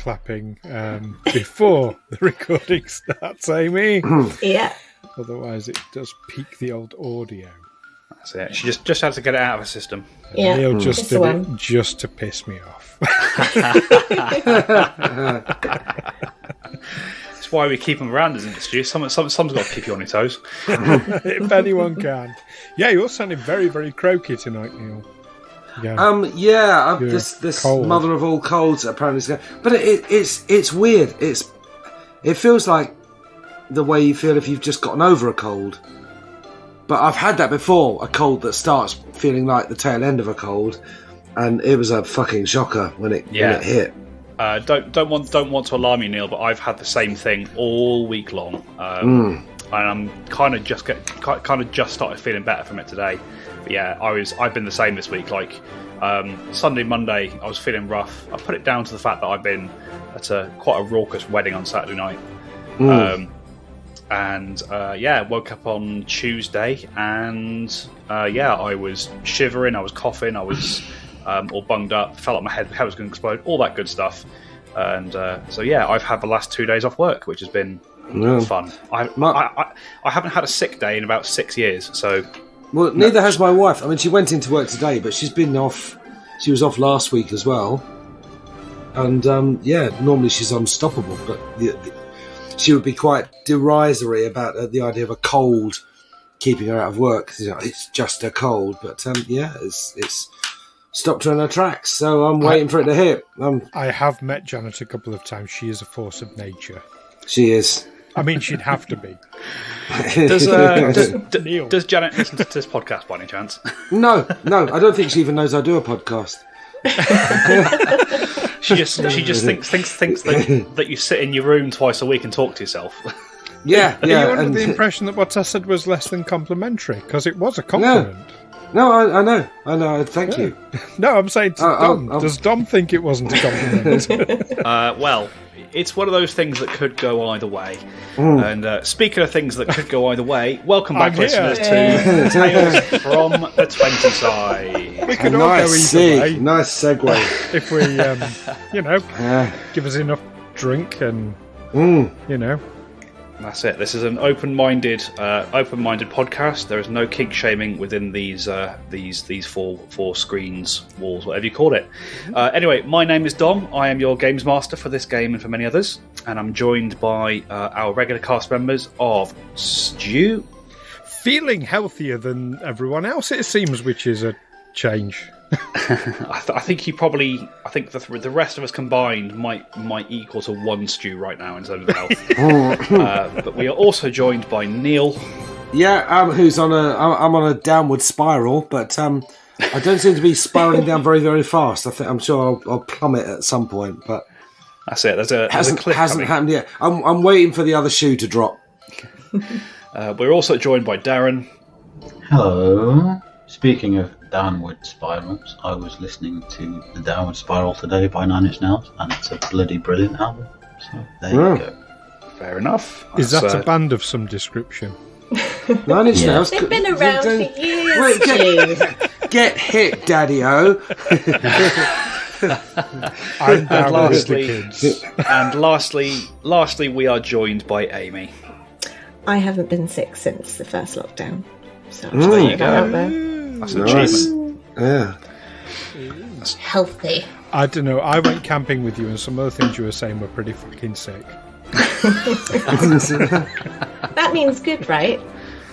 clapping before the recording starts, Amy. Yeah. Otherwise, it does peak the old audio. That's it. She just had to get it out of her system. Yeah. Neil just did it just to piss me off. That's why we keep them around, isn't it, Stu? Someone's got to keep you on your toes. If anyone can. Yeah, you're sounding very, very croaky tonight, Neil. Yeah. This mother of all colds apparently is going. But it's weird. It feels like the way you feel if you've just gotten over a cold. But I've had that before, a cold that starts feeling like the tail end of a cold, and it was a fucking shocker when it hit. Don't want to alarm you, Neil, but I've had the same thing all week long, and I'm kind of just started feeling better from it today. But yeah, I've been the same this week. Like Sunday, Monday, I was feeling rough. I put it down to the fact that I've been at quite a raucous wedding on Saturday night. Woke up on Tuesday, and I was shivering, I was coughing, I was all bunged up, felt like my head was going to explode, all that good stuff. And I've had the last 2 days off work, which has been fun. I haven't had a sick day in about 6 years, so... Well, neither has my wife. I mean, she went into work today, but she's been off. She was off last week as well. And, normally she's unstoppable, but she would be quite derisory about the idea of a cold keeping her out of work. It's just a cold, but it's stopped her in her tracks. So I'm waiting for it to hit. I have met Janet a couple of times. She is a force of nature. She is. I mean, she'd have to be. Does Janet listen to this podcast by any chance? No, I don't think she even knows I do a podcast. She just thinks that you sit in your room twice a week and talk to yourself. Yeah. Are you under the impression that what I said was less than complimentary? Because it was a compliment. No, I know. Thank you. No, I'm saying to Dom. Does Dom think it wasn't a compliment? Well, it's one of those things that could go either way. And speaking of things that could go either way, welcome back, listeners, to Tales from the 20 Side. We could all go either way. Nice segue. If we, give us enough drink and, That's it. This is an open-minded podcast. There is no kink shaming within these four screens, walls, whatever you call it. Anyway, my name is Dom. I am your games master for this game and for many others, and I'm joined by our regular cast members of Stu. Feeling healthier than everyone else, it seems, which is a change. I think the rest of us combined might equal to one Stew right now in terms of health. But we are also joined by Neil. Yeah, who's I'm on a downward spiral, but I don't seem to be spiraling down very, very fast. I'm sure I'll plummet at some point, but that's it. There's a cliff hasn't coming. happened yet. I'm waiting for the other shoe to drop. We're also joined by Darren. Hello. Speaking of downward spirals, I was listening to The Downward Spiral today by 9 Inch Nails, and it's a bloody brilliant album. So there you go. Fair enough. Is that a band of some description? 9 Inch Nails. They've been around for years. Get hit, Daddy-O. I'm down with the kids. And lastly, we are joined by Amy. I haven't been sick since the first lockdown. So there you go. That's an achievement. Yeah. It's healthy. I don't know. I went camping with you, and some of the things you were saying were pretty fucking sick. That means good, right?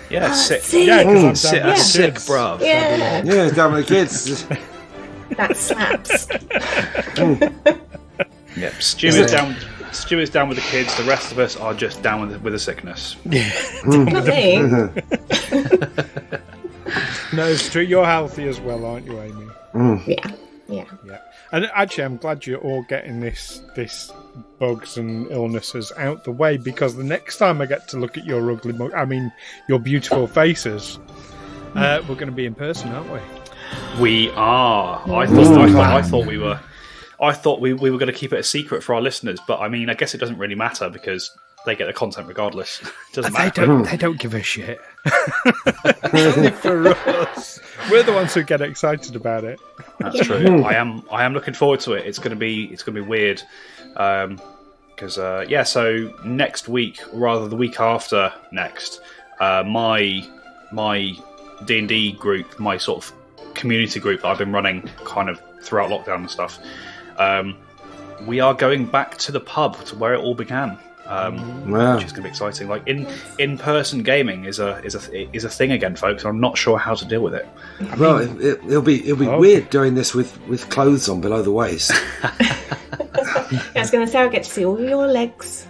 Yeah, sick. Yeah, because I'm down sick, bruv. Yeah, down with the kids. that slaps. Yep, Stu is down. Stu is down with the kids. The rest of us are just down with the sickness. Yeah, Not me. No, it's true. You're healthy as well, aren't you, Amy? Yeah. And actually, I'm glad you're all getting this bugs and illnesses out the way, because the next time I get to look at your ugly your beautiful faces, we're going to be in person, aren't we? We are. I thought we were. I thought we were going to keep it a secret for our listeners, but I mean, I guess it doesn't really matter because they get the content regardless. It doesn't matter. They don't give a shit. Only for us. We're the ones who get excited about it. That's true. I am looking forward to it. It's gonna be weird. Because so next week, or rather the week after next, my D&D group, my sort of community group that I've been running kind of throughout lockdown and stuff, we are going back to the pub to where it all began, which is going to be exciting. Like in-person gaming is a thing again, folks. And I'm not sure how to deal with it. Well, it'll be weird doing this with clothes on below the waist. I was going to say I'll get to see all your legs.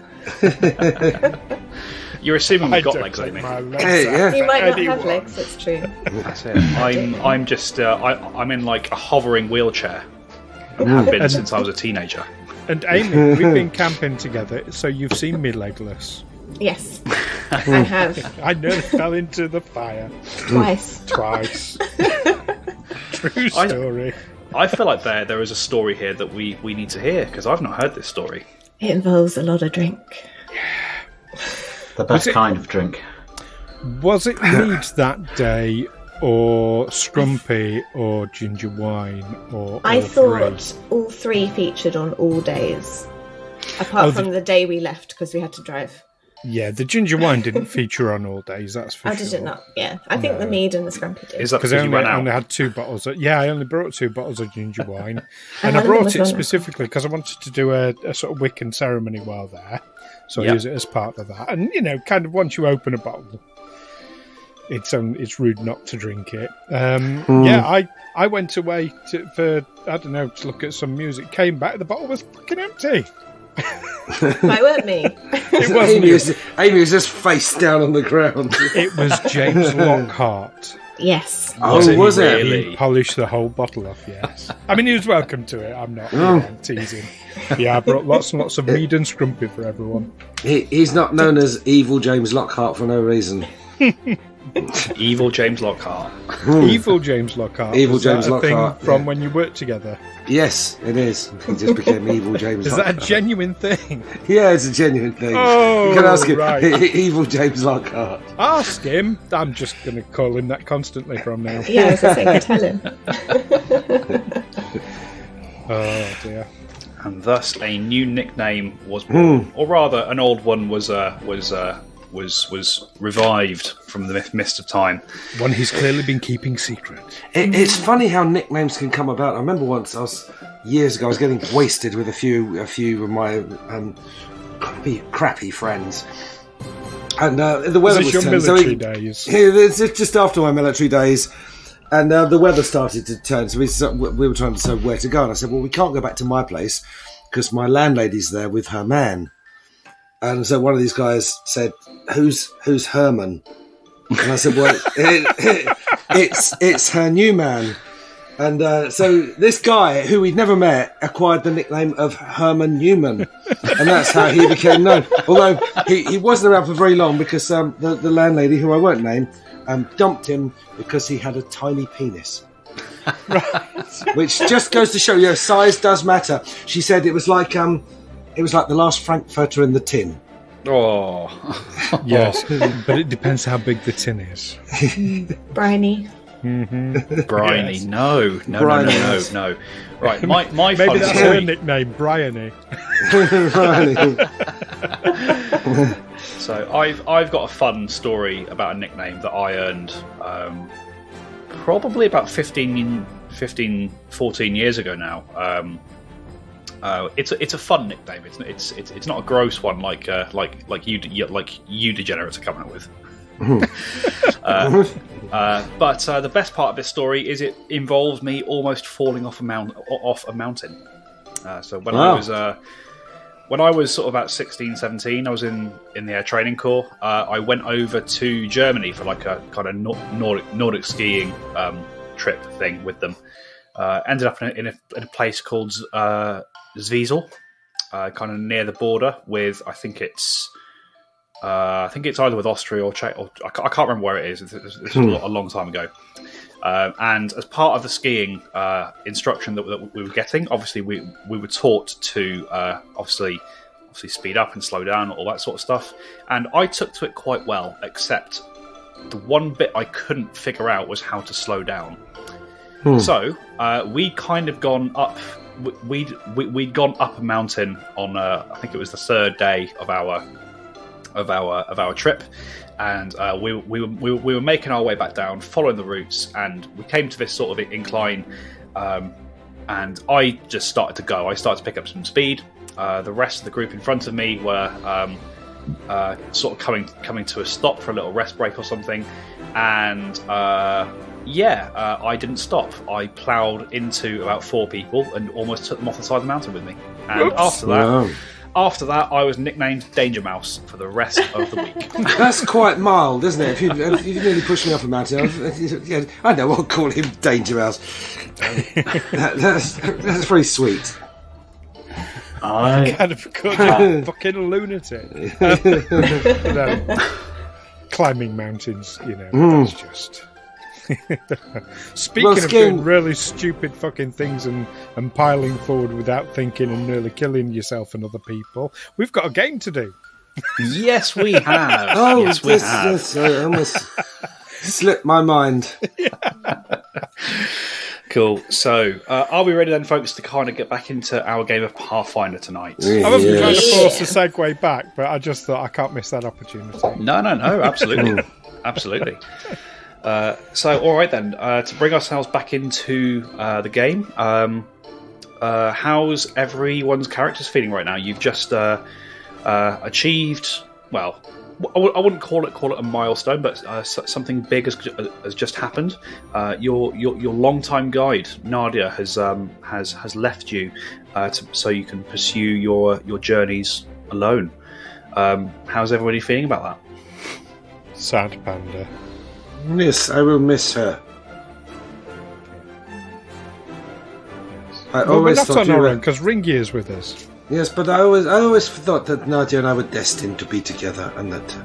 You're assuming we've got legs, Amy. You might not have legs. That's true. That's it. I'm just I'm in like a hovering wheelchair. I've been since I was a teenager. And Amy, we've been camping together, so you've seen me legless. Yes, I have. I nearly fell into the fire. Twice. True story. I feel like there is a story here that we need to hear, because I've not heard this story. It involves a lot of drink. The best kind of drink. Was it mead that day, or scrumpy, or ginger wine, or I all thought three? all three featured on all days, apart from the day we left because we had to drive. Yeah, the ginger wine didn't feature on all days, that's for sure. Did it not? Yeah, I think the mead and the scrumpy did. Is that Because because you I ran out? only had 2 bottles. I only brought 2 bottles of ginger wine. And I brought it specifically because I wanted to do a sort of Wiccan ceremony while there. So I use it as part of that. And, kind of once you open a bottle, it's rude not to drink it. Yeah, I went away to look at some music, came back, the bottle was fucking empty. Why weren't me? It wasn't Amy was just face down on the ground. It was James Lockhart. Yes. Was it? Really? He polished the whole bottle off, yes. I mean, he was welcome to it. I'm not I'm teasing. Yeah, I brought lots and lots of mead and scrumpy for everyone. He's not known as Evil James Lockhart for no reason. Evil James Lockhart. Evil James Lockhart. Evil Was that James a thing Lockhart, from yeah. when you worked together. Yes, it is. He just became Evil James Is Lockhart. that a genuine thing? Yeah, it's a genuine thing. Oh, you can ask him. right. Evil James Lockhart. Ask him. I'm just going to call him that constantly from now. Yeah, I was going to say, tell him. Oh dear. And thus a new nickname was born, or rather, an old one was revived from the mist of time. One he's clearly been keeping secret. It's funny how nicknames can come about. I remember once years ago, I was getting wasted with a few of my crappy friends, and the weather was your turning. military days? Yeah, it's just after my military days, and the weather started to turn. So we were trying to decide where to go, and I said, "Well, we can't go back to my place because my landlady's there with her man." And so one of these guys said, "Who's Herman?" And I said, "Well, it's her new man." And so this guy, who we'd never met, acquired the nickname of Herman Newman, and that's how he became known. Although he wasn't around for very long because the landlady, who I won't name, dumped him because he had a tiny penis. Which just goes to show, size does matter. She said it was like the last Frankfurter in the tin. Oh, Yes, but it depends how big the tin is. Briny. Briny. Yes. No. Right, my Maybe fun that's story. her nickname, Bryony. So I've got a fun story about a nickname that I earned probably about 14 years ago now. It's a fun nickname. It's not a gross one like you degenerates are coming up with. But the best part of this story is it involved me almost falling off a mountain. So when I was sort of about 16, 17, I was in the Air Training Corps. I went over to Germany for like a kind of Nordic skiing trip thing with them. Ended up in a place called Zwiesel, kind of near the border with, I think it's either with Austria or Czech, or I can't remember where it is. This was a long time ago. And as part of the skiing instruction that we were getting, obviously we were taught to obviously speed up and slow down, all that sort of stuff. And I took to it quite well, except the one bit I couldn't figure out was how to slow down. So we'd kind of gone up. We'd gone up a mountain on I think it was the third day of our trip, and we were making our way back down, following the routes, and we came to this sort of incline, and I just started to go. I started to pick up some speed. The rest of the group in front of me were sort of coming to a stop for a little rest break or something, and I didn't stop. I ploughed into about 4 people and almost took them off the side of the mountain with me. And after that, I was nicknamed Danger Mouse for the rest of the week. That's quite mild, isn't it? If you nearly pushed me off a mountain, I know I'll call him Danger Mouse. That's very sweet. I Kind of fucking lunatic. Climbing mountains, that's just... Speaking of doing really stupid fucking things and piling forward without thinking and nearly killing yourself and other people, we've got a game to do. Yes, we have. Oh, yes, we have. This almost slipped my mind. Cool. So, are we ready then, folks, to kind of get back into our game of Pathfinder tonight? I wasn't trying to force the segue back, but I just thought I can't miss that opportunity. No, absolutely. Absolutely. So, all right then, to bring ourselves back into the game, how's everyone's characters feeling right now? You've just achieved, well, I wouldn't call it a milestone, but something big has just happened. Your longtime guide Nadja has left you so you can pursue your journeys alone. How's everybody feeling about that? Sad panda. Yes, I will miss her. We're not on our own because Ringeir's with us. Yes, but I always thought that Nadja and I were destined to be together, and that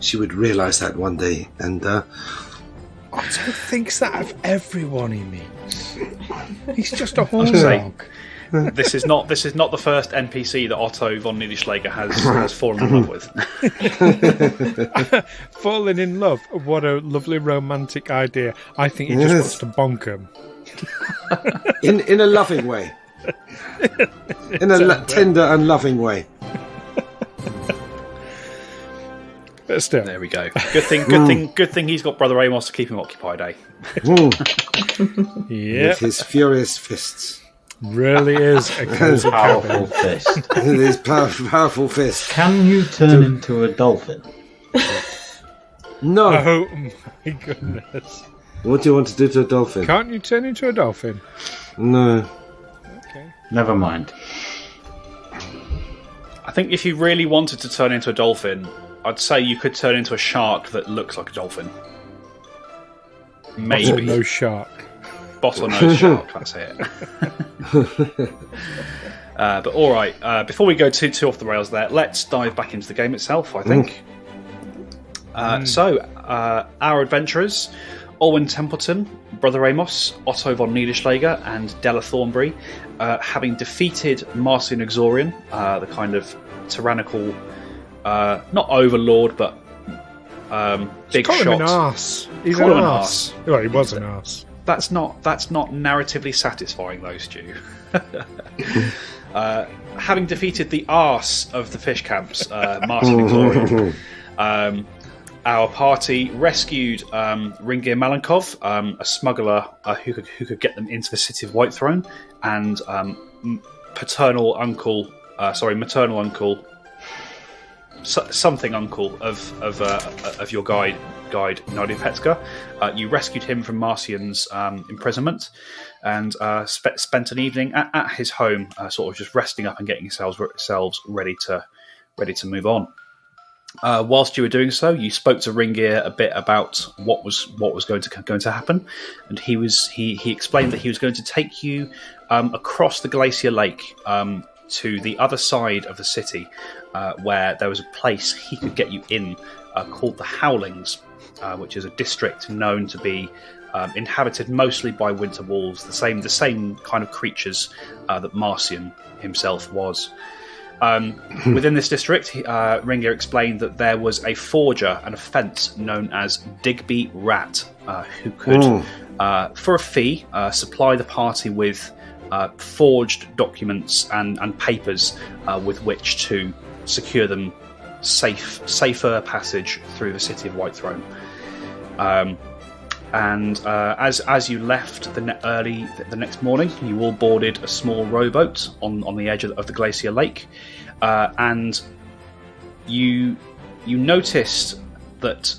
she would realise that one day. And Otto thinks that of everyone he meets. He's just a horn dog. This is not the first NPC that Otto von Niederschläger has fallen in love with. Falling in love? What a lovely romantic idea. I think he just wants to bonk him. in a loving way. In a tender and loving way. But still. There we go. Good thing he's got Brother Amos to keep him occupied, eh? Yeah. With his furious fists. Really is a cozy powerful fist. His powerful fist. Can you turn into a dolphin? No. Oh my goodness. What do you want to do to a dolphin? Can't you turn into a dolphin? No. Okay. Never mind. I think if you really wanted to turn into a dolphin, I'd say you could turn into a shark that looks like a dolphin. Maybe. No shark. Bottlenose shark, that's it. But all right, before we go too off the rails there, let's dive back into the game itself, I think. So, our adventurers, Olwen Templeton, Brother Amos, Otto von Niederschläger, and Della Thornbury, having defeated Marcian Exorian, the kind of tyrannical, not overlord, but big shot. Call him an arse. He's an arse. Well, he was an arse. That's not narratively satisfying, though, Stu. Having defeated the arse of the fish camps, Marcian Exorian, our party rescued Ringeirr Malenkov, a smuggler who could get them into the city of Whitethrone, and maternal uncle, something uncle of your guide Nadia Petska. You rescued him from Marcian's imprisonment, and spent an evening at his home, sort of just resting up and getting yourselves ready to move on. Whilst you were doing so, you spoke to Ringeirr a bit about what was going to happen, and he explained that he was going to take you across the glacier lake to the other side of the city, where there was a place he could get you in called the Howlings, which is a district known to be inhabited mostly by winter wolves, the same kind of creatures that Marcian himself was. Within this district, Ringeirr explained that there was a forger and a fence known as Digby Rat, who could, for a fee, supply the party with forged documents and papers with which to secure them safer passage through the city of Whitethrone. As you left early the next morning, you all boarded a small rowboat on the edge of the glacier lake, and you noticed that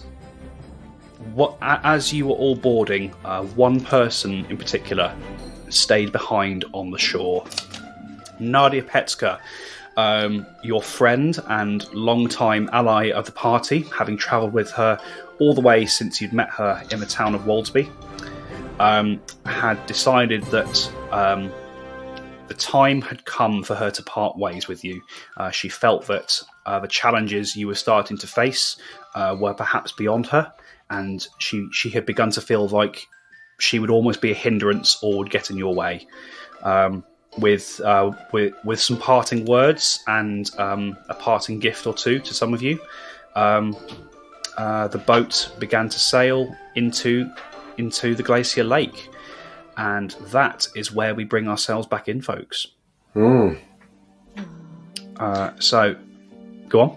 as you were all boarding, one person in particular stayed behind on the shore. Nadja Petska, your friend and longtime ally of the party, having travelled with her all the way since you'd met her in the town of Woldsby, had decided that the time had come for her to part ways with you. She felt that the challenges you were starting to face were perhaps beyond her, and she had begun to feel like she would almost be a hindrance or would get in your way. With some parting words and a parting gift or two to some of you, the boat began to sail into the glacier lake, and that is where we bring ourselves back in, folks. So, go on.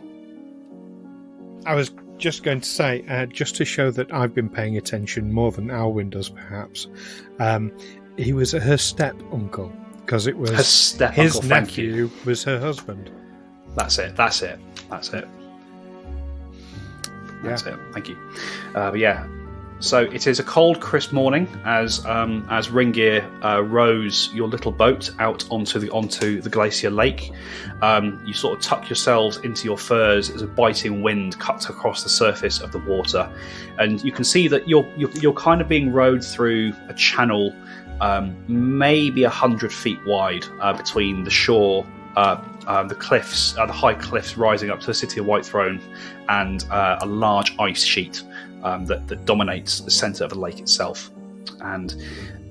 I was just going to say, just to show that I've been paying attention more than Alwyn does, perhaps. He was her step uncle, because it was his nephew was her husband. That's it. That's it. Thank you. But yeah, so it is a cold, crisp morning as Ringeirr rows your little boat out onto the glacier lake. You sort of tuck yourselves into your furs as a biting wind cuts across the surface of the water, and you can see that you're kind of being rowed through a channel, maybe 100 feet wide, between the shore, the cliffs, the high cliffs rising up to the city of Whitethrone, and a large ice sheet that dominates the centre of the lake itself. And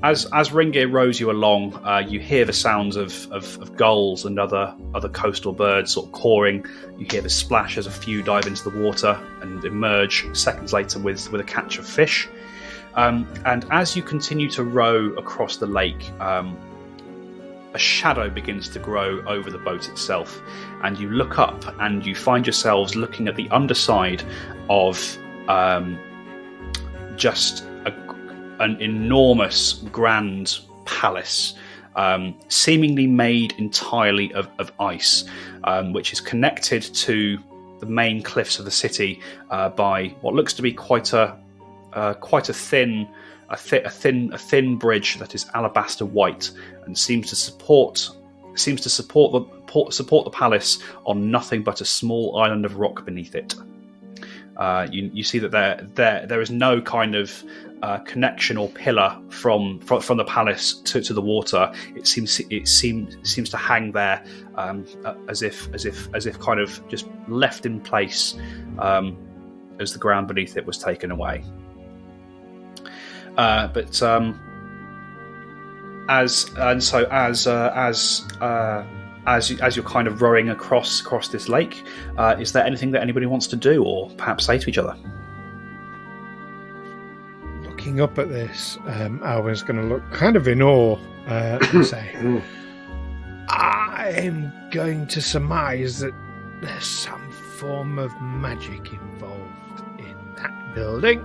as Ringeirr rows you along, you hear the sounds of gulls and other coastal birds sort of cawing. You hear the splash as a few dive into the water and emerge seconds later with a catch of fish. And as you continue to row across the lake, a shadow begins to grow over the boat itself, and you look up and you find yourselves looking at the underside of just an enormous grand palace, seemingly made entirely of ice, which is connected to the main cliffs of the city by what looks to be quite a thin bridge that is alabaster white, and seems to support the palace on nothing but a small island of rock beneath it. You see that there is no kind of connection or pillar from the palace to the water. It seems to hang there as if kind of just left in place as the ground beneath it was taken away. But as you're kind of rowing across this lake, is there anything that anybody wants to do, or perhaps say to each other? Looking up at this, Alwyn's going to look kind of in awe and say, I'm going to surmise that there's some form of magic involved in that building.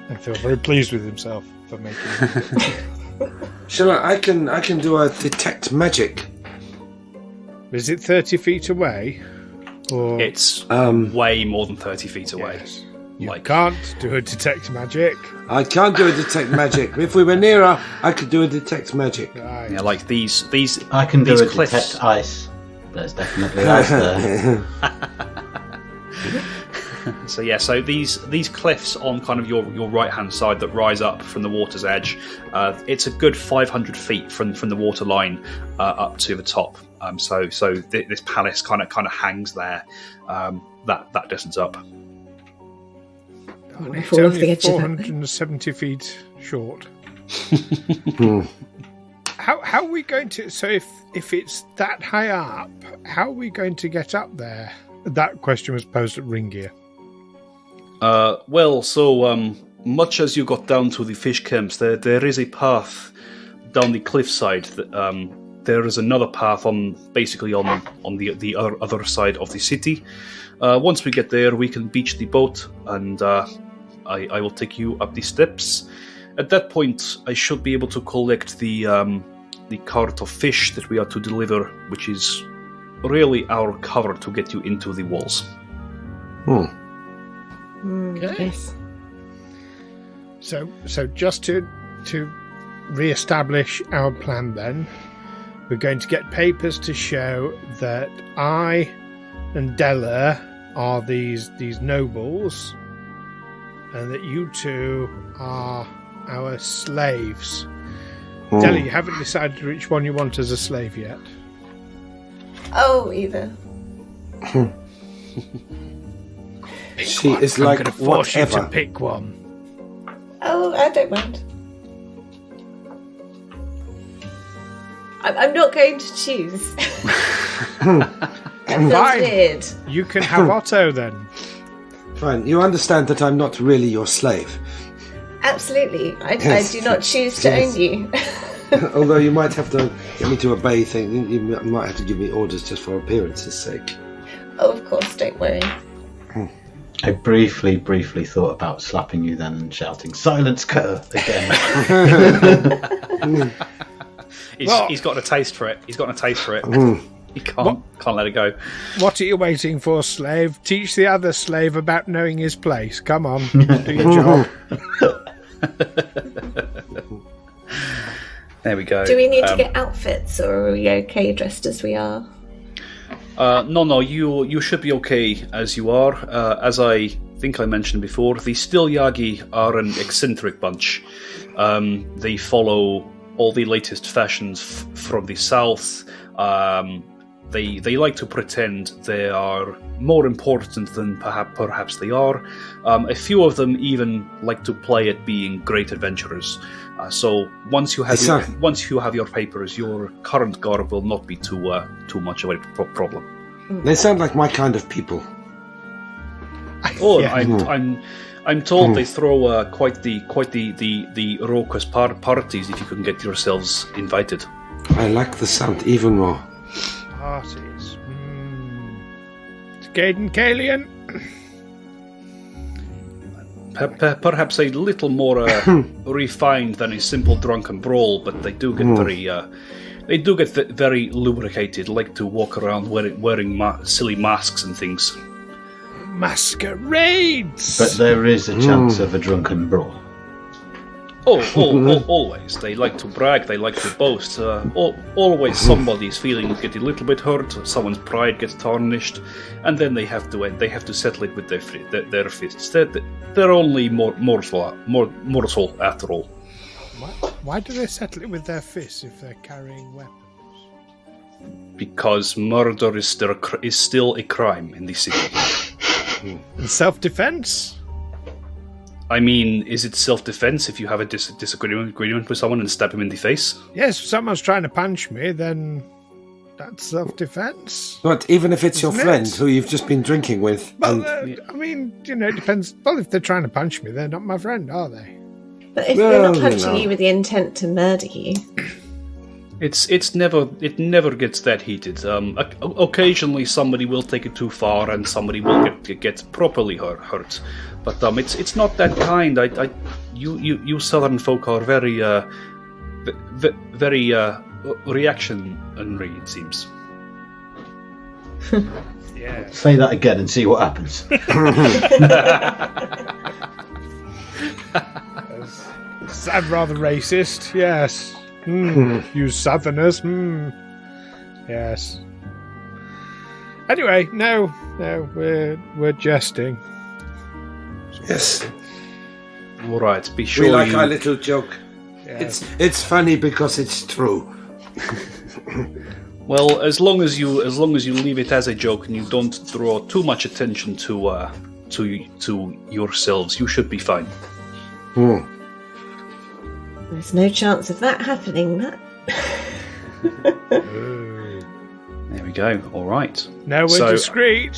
I feel very pleased with himself for making it. Shall I can do a detect magic. Is it 30 feet away? Or it's way more than 30 feet away. Yes. You can't do a detect magic. I can't do a detect magic. If we were nearer, I could do a detect magic. Right. Yeah, like these I can do a cliffs. detect ice. There's definitely ice there. So these cliffs on kind of your right hand side that rise up from the water's edge, it's a good 500 feet from the water line up to the top. So this palace kind of hangs there, that distance up. It's only 470 feet short. how are we going to? So if it's that high up, how are we going to get up there? That question was posed at Ringeirr. Much as you got down to the fish camps, there is a path down the cliffside. There is another path on the other side of the city. Once we get there, we can beach the boat, and I will take you up the steps. At that point, I should be able to collect the cart of fish that we are to deliver, which is really our cover to get you into the walls. Okay. Yes. So just to re-establish our plan, then we're going to get papers to show that I and Della are these nobles, and that you two are our slaves. Della, you haven't decided which one you want as a slave yet. Oh, either. She is like I'm going to force whatever. you to pick one. Oh, I don't mind. I'm not going to choose. That feels Fine. weird. You can have Otto then. Fine. You understand that I'm not really your slave. Absolutely. I Yes. do not choose to Yes. own you. Although you might have to get me to obey things. You might have to give me orders just for appearance's sake. Oh, of course, don't worry. I briefly thought about slapping you then and shouting, "Silence, Kerr!" again. He's got a taste for it. He can't let it go. What are you waiting for, slave? Teach the other slave about knowing his place. Come on, do your job. There we go. Do we need to get outfits, or are we okay dressed as we are? No, you should be okay as you are. As I think I mentioned before, the Stilyagi are an eccentric bunch. They follow all the latest fashions from the south. They like to pretend they are more important than perhaps they are. A few of them even like to play at being great adventurers. So once you have your papers, your current garb will not be too much of a problem. They sound like my kind of people. Oh, Yeah. I'm told they throw quite the raucous parties if you can get yourselves invited. I like the sound even more. Parties. Gaiden Kalian. Perhaps a little more refined than a simple drunken brawl, but they do get very lubricated. Like to walk around wearing silly masks and things. Masquerades. But there is a chance of a drunken brawl. Always. They like to brag. They like to boast. Always somebody's feelings get a little bit hurt. Someone's pride gets tarnished, and then they have to settle it with their fists. They're only mortal after all. Why do they settle it with their fists if they're carrying weapons? Because murder is still a crime in the city. In self-defense? I mean, is it self-defense if you have a disagreement with someone and stab him in the face? Yes, if someone's trying to punch me, then that's self-defense. But even if it's your Isn't it? friend who you've just been drinking with. Well, and- I mean, it depends. Well, if they're trying to punch me, they're not my friend, are they? But if they're not Well, punching you with the intent to murder you, It never gets that heated. Occasionally, somebody will take it too far, and somebody will get properly hurt. But it's not that kind. You Southern folk are very reactionary. It seems. Yeah. Say that again and see what happens. I'm rather racist, yes. You Southerners, yes. Anyway, no, we're jesting. Yes. All right, be sure We like you. our little joke. Yes. It's funny because it's true. Well, as long as you leave it as a joke and you don't draw too much attention to yourselves, you should be fine. there's no chance of that happening. Oh. There we go. All right. Now we're discreet.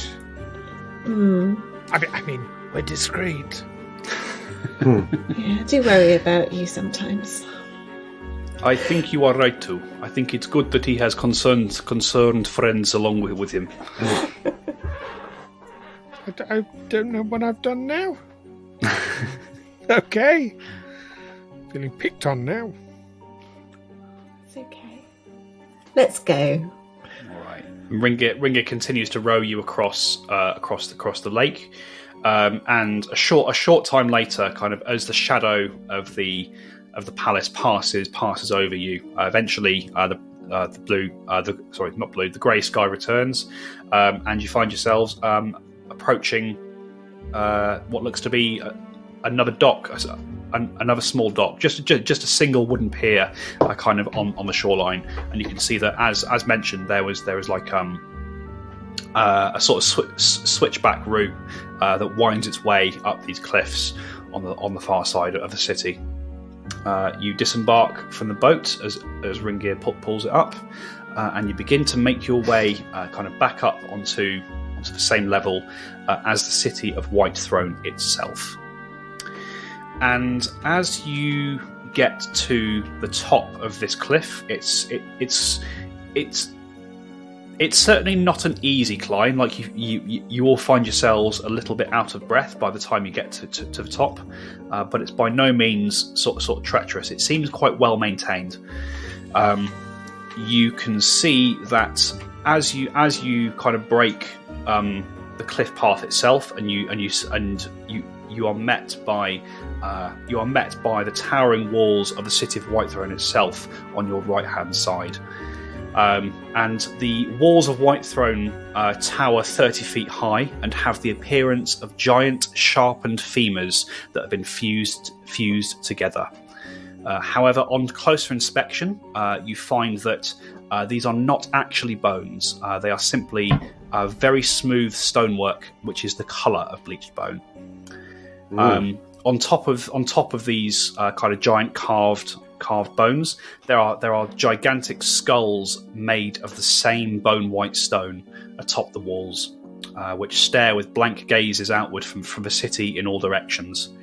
Hmm. I mean, we're discreet. Yeah, I do worry about you sometimes. I think you are right too. I think it's good that he has concerned friends along with him. I don't know what I've done now. Okay. Feeling picked on now. It's okay. Let's go. All right. Ringeirr continues to row you across the lake, and a short time later, kind of as the shadow of the palace passes over you, eventually the grey sky returns, and you find yourselves approaching what looks to be another dock, another small dock, just a single wooden pier, kind of on the shoreline, and you can see that as mentioned, there was like a sort of switchback route that winds its way up these cliffs on the far side of the city. You disembark from the boat as Ringeirr pulls it up, and you begin to make your way kind of back up onto the same level as the city of Whitethrone itself. And as you get to the top of this cliff, it's certainly not an easy climb. Like you all find yourselves a little bit out of breath by the time you get to the top, but it's by no means sort of treacherous. It seems quite well maintained. You can see that as you kind of break the cliff path itself, and you are met by the towering walls of the city of Whitethrone itself on your right hand side. And the walls of Whitethrone tower 30 feet high and have the appearance of giant sharpened femurs that have been fused together. However, on closer inspection, you find that these are not actually bones. They are simply very smooth stonework, which is the colour of bleached bone. On top of these kind of giant carved bones, there are gigantic skulls made of the same bone white stone atop the walls, which stare with blank gazes outward from the city in all directions.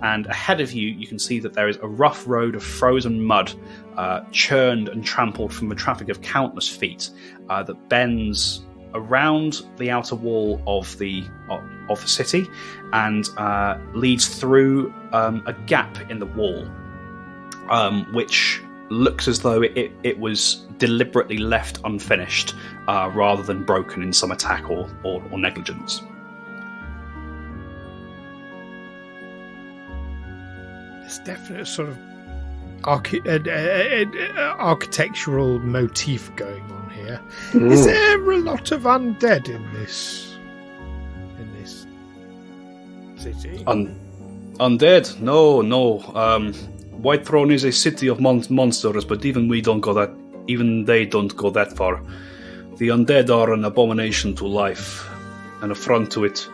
And ahead of you, you can see that there is a rough road of frozen mud, churned and trampled from the traffic of countless feet, that bends around the outer wall of the city and leads through a gap in the wall, which looks as though it was deliberately left unfinished, rather than broken in some attack or negligence. There's definitely a sort of architectural motif going on here. Is there a lot of undead in this city? Undead? No. Whitethrone is a city of monsters, but even they don't go that far. The undead are an abomination to life, an affront to it.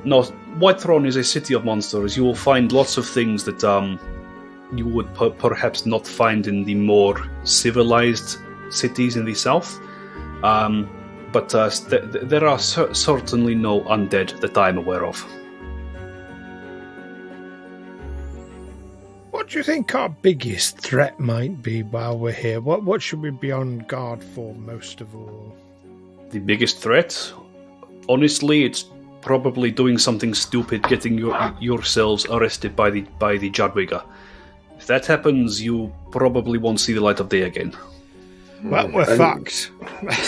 No, Whitethrone is a city of monsters. You will find lots of things that you would perhaps not find in the more civilized cities in the south. But there are certainly no undead that I'm aware of. What do you think our biggest threat might be while we're here? What should we be on guard for most of all? The biggest threat? Honestly, it's probably doing something stupid, getting yourselves arrested by the Jadwiga. If that happens, you probably won't see the light of day again. Well, we're fucked.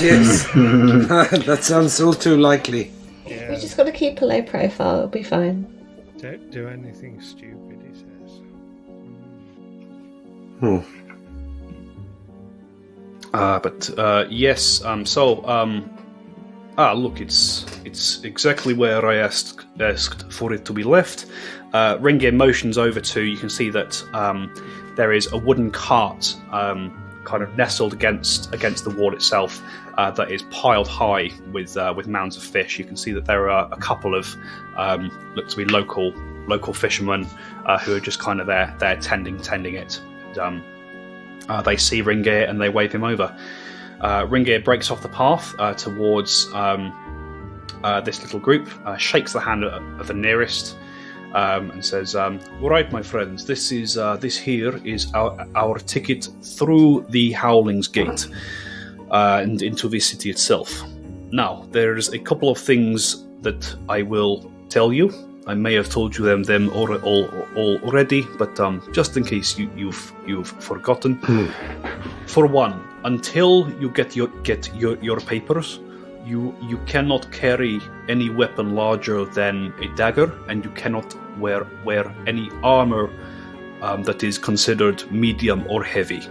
Yes. That sounds all too likely. Yeah. We just got to keep a low profile. It'll be fine. Don't do anything stupid, he says. Yes. Look, it's exactly where I asked for it to be left. Ringeirr motions over to. You can see that there is a wooden cart, kind of nestled against the wall itself, that is piled high with mounds of fish. You can see that there are a couple of look to be local fishermen who are just kind of there tending it. They see Ringeirr and they wave him over. Ringeirr breaks off the path towards this little group, shakes the hand of the nearest, and says, "All right, my friends, this here is our ticket through the Howling's Gate and into the city itself. Now, there's a couple of things that I will tell you. I may have told you them already, but just in case you've forgotten. For one, until you get your papers, you cannot carry any weapon larger than a dagger, and you cannot wear any armor that is considered medium or heavy.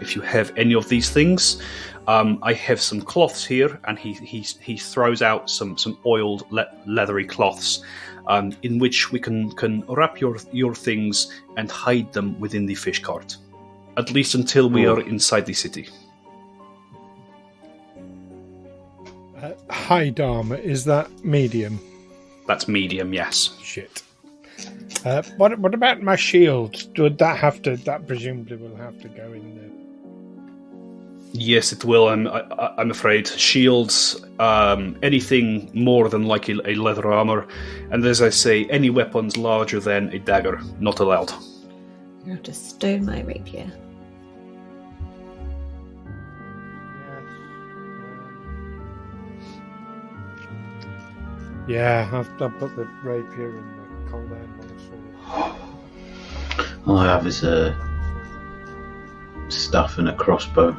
If you have any of these things, I have some cloths here," and he throws out some oiled leathery cloths, in which we can wrap your things and hide them within the fish cart, at least until we are inside the city. Hide armor, is that medium? That's medium, yes. Shit. What about my shield? Would that presumably will have to go in there? Yes, it will. I'm afraid shields, anything more than like a leather armor, and as I say, any weapons larger than a dagger, not allowed. You have to stone my rapier. Yeah, I've put the rapier and the cold end on the sword. All I have is a staff and a crossbow.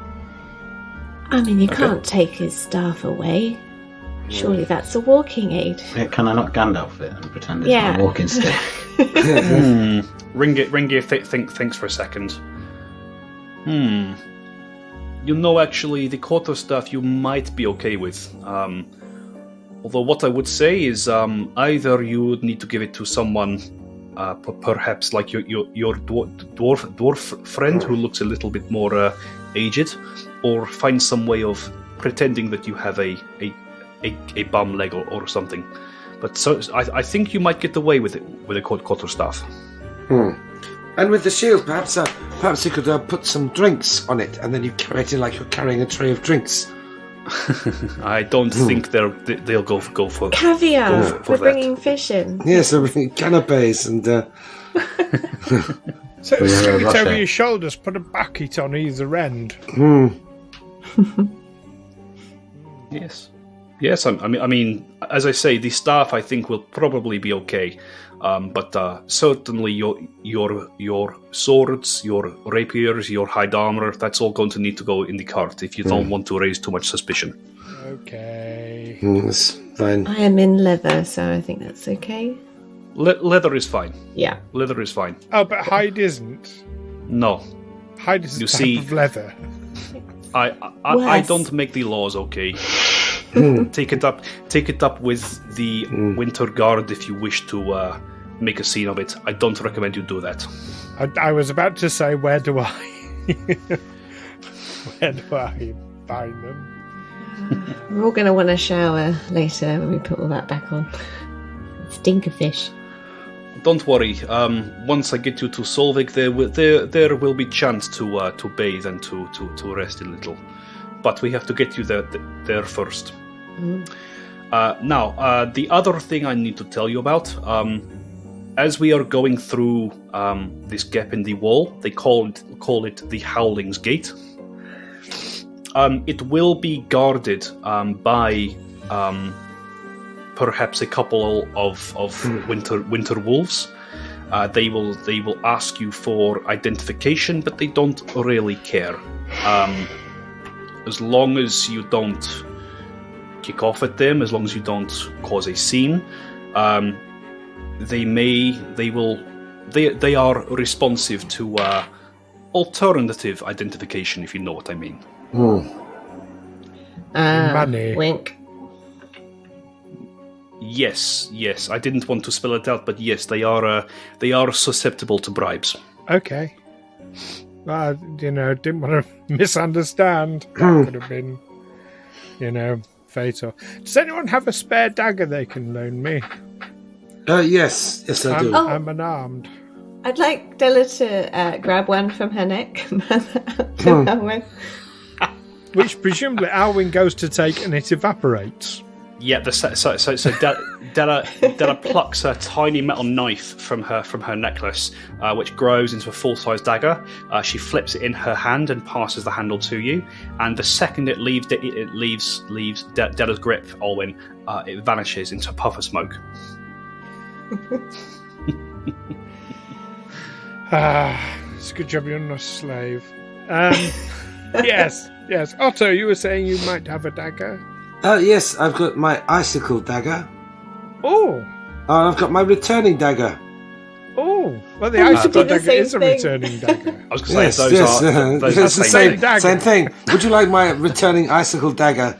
I mean, you can't take his staff away. Surely that's a walking aid. Yeah, can I not Gandalf it and pretend it's Yeah. my walking stick? Ringeirr thinks for a second. You know, actually, the quarter stuff you might be okay with. Although what I would say is either you would need to give it to someone, perhaps like your dwarf friend who looks a little bit more aged, or find some way of pretending that you have a bum leg or something. But so I think you might get away with it with a quarter staff. And with the shield, perhaps you could put some drinks on it, and then you carry it in like you're carrying a tray of drinks. I don't think they'll go for Caviar! for We're that. bringing fish in. Yes, yeah, so canapes and. So Yeah, stick it rush over it. your shoulders, put a bucket on either end. Yes. I mean, as I say, the staff I think will probably be okay, but certainly your swords, your rapiers, your hide armor, that's all going to need to go in the cart if you don't want to raise too much suspicion. Okay. That's fine. I am in leather, so I think that's okay. Leather is fine. Yeah. Leather is fine. Oh, but hide isn't. No, Hide is You a type see- of leather. I Wes. don't make the laws. Okay. Take it up with the Winter Guard if you wish to make a scene of it. I don't recommend you do that. I was about to say, where do I find them? We're all going to want a shower later when we put all that back on. Stinker fish. Don't worry. Once I get you to Solvik, there will be chance to bathe and to rest a little. But we have to get you there first. Now, the other thing I need to tell you about, as we are going through this gap in the wall, they call it the Howling's Gate. It will be guarded by perhaps a couple of winter wolves. They will ask you for identification, but they don't really care. As long as you don't kick off at them, as long as you don't cause a scene, they are responsive to alternative identification, if you know what I mean. Money. Wink. Yes. I didn't want to spell it out, but yes, they are susceptible to bribes. Okay. Didn't want to misunderstand. That could have been, fatal. Does anyone have a spare dagger they can loan me? Yes, I do. Oh. I'm unarmed. I'd like Della to grab one from her neck. And hand that out to Alwyn. Which presumably Alwyn goes to take and it evaporates. Yeah, Della plucks a tiny metal knife from her necklace, which grows into a full-size dagger. She flips it in her hand and passes the handle to you. And the second it leaves Della's grip, Alwyn, it vanishes into a puff of smoke. It's a good job you're not a slave. Yes. Otto, you were saying you might have a dagger. Yes, I've got my icicle dagger. Oh. I've got my returning dagger. Oh. Well, the icicle the dagger same is a thing. returning dagger. I was going to say Yes, those it's are the same dagger. same thing. Would you like my returning icicle dagger?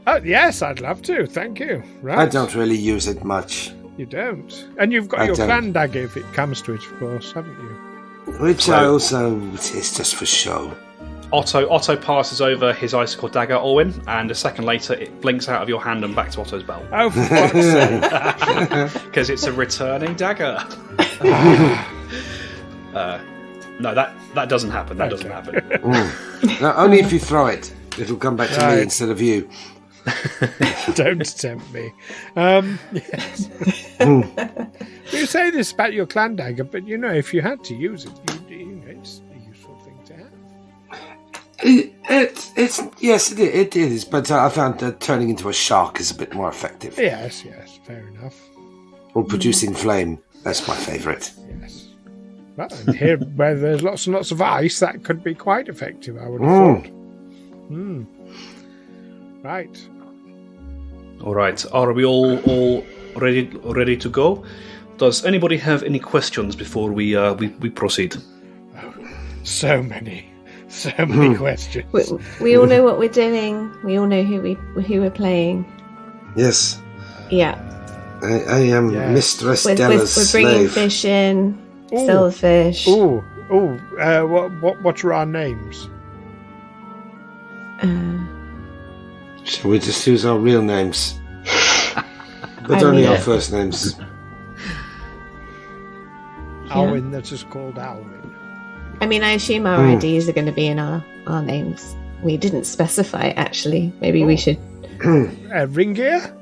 Oh, yes, I'd love to. Thank you. Right. I don't really use it much. You don't. And you've got I your don't. clan dagger if it comes to it, of course, haven't you? Which I also... It's just for show. Otto passes over his icicle dagger, Alwyn, and a second later it blinks out of your hand and back to Otto's belt. Oh, for fuck's sake. Because it's a returning dagger. No, that doesn't happen. That doesn't happen. No, only if you throw it. It'll come back to me Right. instead of you. Don't tempt me. Yes. You say this about your clan dagger, but if you had to use it, it's a useful thing to have. Yes, it is. But I found that turning into a shark is a bit more effective. Yes, fair enough. Or producing flame. That's my favourite. Yes. Well, and here, where there's lots and lots of ice, that could be quite effective, I would have thought. Right. All right. Are we all ready to go? Does anybody have any questions before we proceed? So many questions. We all know what we're doing. We all know who we're playing. Yes. Yeah. I am Yeah. Mistress We're Della's bringing slave. fish in. Ooh. Sell the fish. What are our names? Shall we just use our real names? But I only mean- our first names. Alwyn, that is called Alwyn. I mean, I assume our IDs are going to be in our names. We didn't specify, actually. Maybe we should... Ringeirr?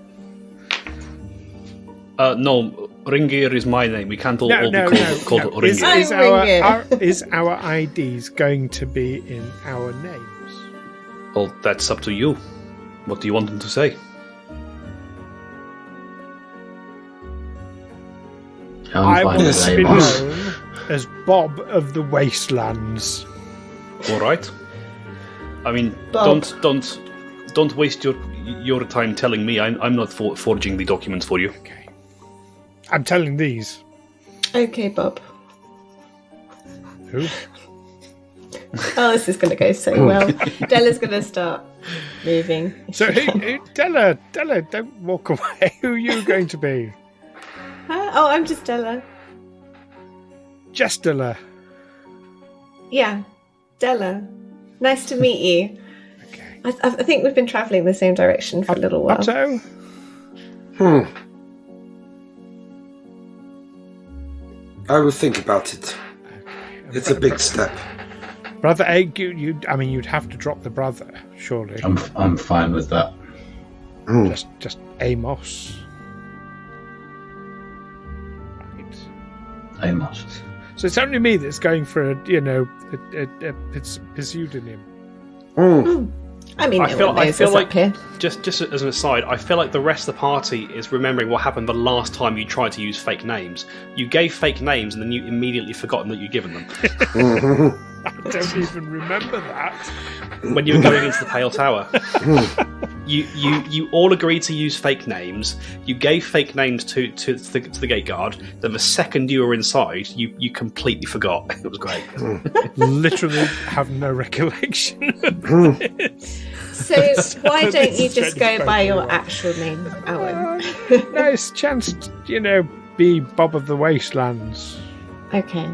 No, Ringeirr is my name. We can't all be called Ringeirr. Is our IDs going to be in our names? Well, that's up to you. What do you want them to say? I I'm want fine with to be Amos. known as Bob of the Wastelands. All right. I mean, Bob. don't waste your time telling me. I'm not forging the documents for you. Okay. I'm telling these. Okay, Bob. Who? Oh, this is going to go so well. Della's going to start moving. So, Della, don't walk away. Who are you going to be? Huh? Oh, I'm just Della. Just Della. Yeah, Della. Nice to meet you. Okay. I think we've been travelling the same direction for a little while. Otto? I will think about it. It's a big step. Brother Egg, you'd have to drop the brother, surely. I'm fine with that. Just Amos. Right. Amos. So it's only me that's going for a pseudonym. I mean, I feel knows us like up here. just as an aside, I feel like the rest of the party is remembering what happened the last time you tried to use fake names. You gave fake names and then you immediately forgotten that you'd given them. I don't even remember that. When you were going into the Pale Tower. You all agreed to use fake names. You gave fake names to the gate guard. Then the second you were inside, you completely forgot. It was great. Literally have no recollection of this. So why don't you This is just go very by your well. actual name, Owen? Nice chance to, be Bob of the Wastelands. Okay.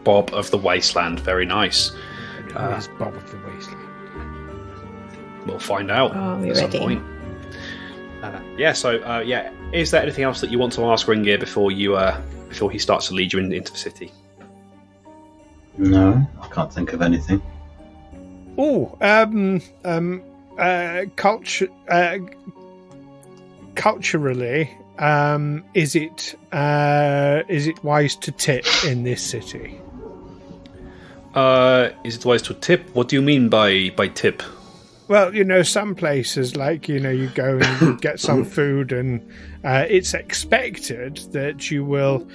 Bob of the Wasteland, very nice. Who is Bob of the Wasteland? We'll find out Oh, we're at some ready. point. Is there anything else that you want to ask Ringeirr before he starts to lead you into the city? No, I can't think of anything. Culturally, is it wise to tip in this city? Is it wise to tip? What do you mean by tip? Well, some places, like, you go and get some food and it's expected that you will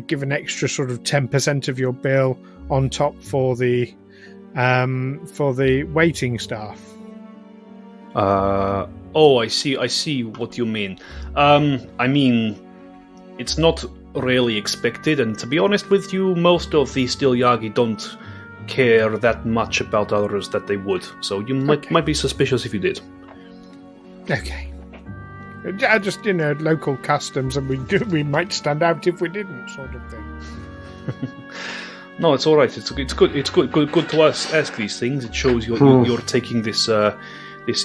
give an extra sort of 10% of your bill on top for the waiting staff. I see what you mean. I mean, it's not really expected, and to be honest with you, most of the Stilyagi don't care that much about others that they would. So you might be suspicious if you did. Okay. Just local customs, and we might stand out if we didn't, sort of thing. No, it's all right. It's good to ask these things. It shows you're taking this